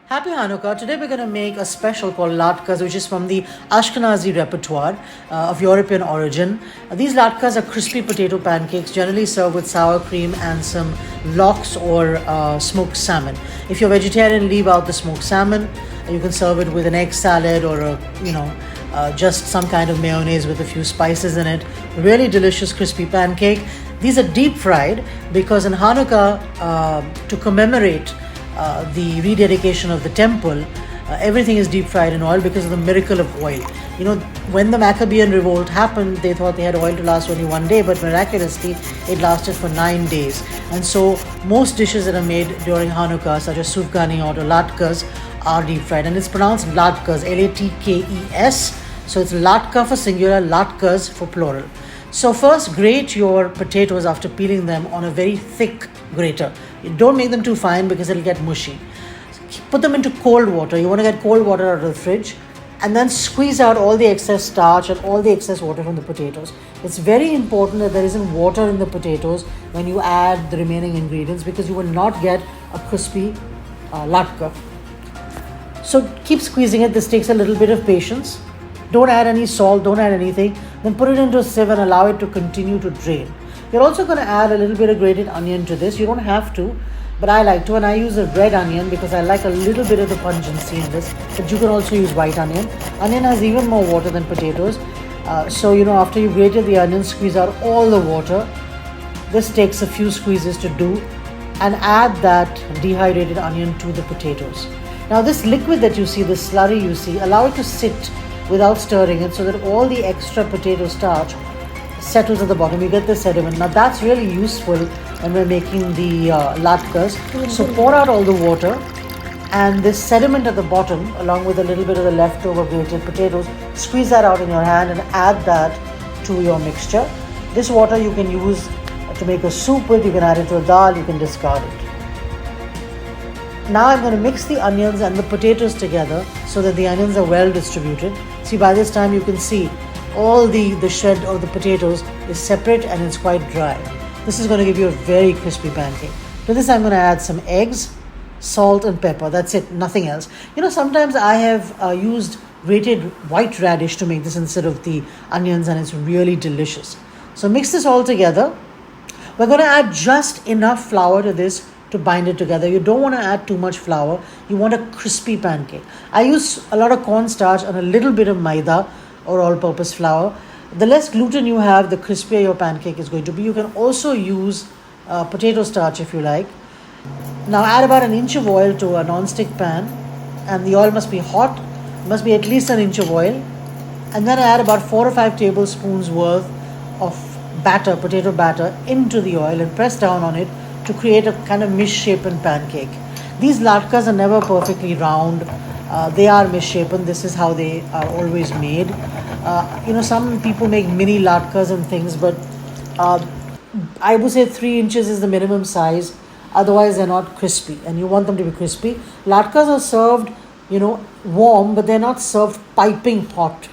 Happy Hanukkah. Today we're going to make a special called Latkes, which is from the Ashkenazi repertoire of European origin. These Latkes are crispy potato pancakes, generally served with sour cream and some lox or smoked salmon. If you're vegetarian, leave out the smoked salmon. You can serve it with an egg salad or just some kind of mayonnaise with a few spices in it. Really delicious crispy pancake. These are deep fried because in Hanukkah, to commemorate the rededication of the temple, everything is deep fried in oil because of the miracle of oil. When the Maccabean revolt happened, they thought they had oil to last only one day, but miraculously it lasted for 9 days. And so most dishes that are made during Hanukkah, such as sufganiyot or latkes, are deep fried, and it's pronounced Latkes, Latkes. So it's latka for singular, latkes for plural. So first grate your potatoes after peeling them on a very thick grater. Don't make them too fine because it'll get mushy. Put them into cold water. You want to get cold water out of the fridge and then squeeze out all the excess starch and all the excess water from the potatoes. It's very important that there isn't water in the potatoes when you add the remaining ingredients because you will not get a crispy latke. So keep squeezing it. This takes a little bit of patience. Don't add any salt, don't add anything. Then put it into a sieve and allow it to continue to drain. You're also going to add a little bit of grated onion to this. You don't have to, but I like to, and I use a red onion because I like a little bit of the pungency in this. But you can also use white onion. Onion has even more water than potatoes. So after you grated the onion, squeeze out all the water. This takes a few squeezes to do, and add that dehydrated onion to the potatoes. Now this liquid that you see, the slurry you see, allow it to sit without stirring it so that all the extra potato starch settles at the bottom. You get the sediment. Now that's really useful when we're making the latkes. So pour out all the water, and this sediment at the bottom, along with a little bit of the leftover grated potatoes, squeeze that out in your hand and add that to your mixture. This water you can use to make a soup with. You can add it to a dal. You can discard it. Now I'm going to mix the onions and the potatoes together so that the onions are well distributed. See, by this time you can see all the shred of the potatoes is separate and it's quite dry. This is going to give you a very crispy pancake. To this I'm going to add some eggs, salt and pepper. That's it, nothing else. Sometimes I have used grated white radish to make this instead of the onions, and it's really delicious. So mix this all together. We're going to add just enough flour to this to bind it together. You don't want to add too much flour. You want a crispy pancake. I use a lot of cornstarch and a little bit of Maida or all-purpose flour. The less gluten you have, the crispier your pancake is going to be. You can also use potato starch if you like. Now add about an inch of oil to a non-stick pan, and the oil must be hot. It must be at least an inch of oil. And then add about 4 or 5 tablespoons worth of batter, potato batter, into the oil and press down on it to create a kind of misshapen pancake. These latkes are never perfectly round. They are misshapen. This is how they are always made. Some people make mini latkes and things, but I would say 3 inches is the minimum size. Otherwise, they're not crispy, and you want them to be crispy. Latkes are served, warm, but they're not served piping hot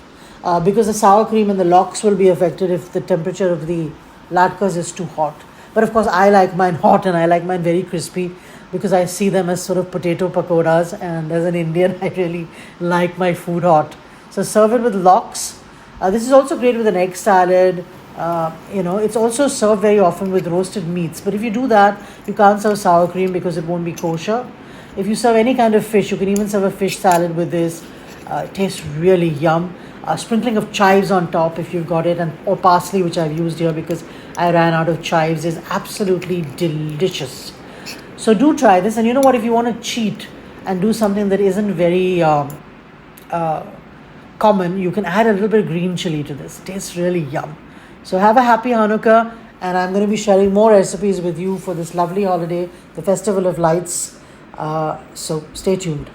because the sour cream and the lox will be affected if the temperature of the latkes is too hot. But of course, I like mine hot and I like mine very crispy because I see them as sort of potato pakoras, and as an Indian, I really like my food hot. So serve it with lox. This is also great with an egg salad. It's also served very often with roasted meats. But if you do that, you can't serve sour cream because it won't be kosher. If you serve any kind of fish, you can even serve a fish salad with this. It tastes really yum. A sprinkling of chives on top if you've got it, or parsley, which I've used here because I ran out of chives, is absolutely delicious. So do try this. And you know what, if you want to cheat and do something that isn't very common, you can add a little bit of green chili to this. It tastes really yum. So have a happy Hanukkah, and I'm going to be sharing more recipes with you for this lovely holiday, the Festival of Lights. So stay tuned.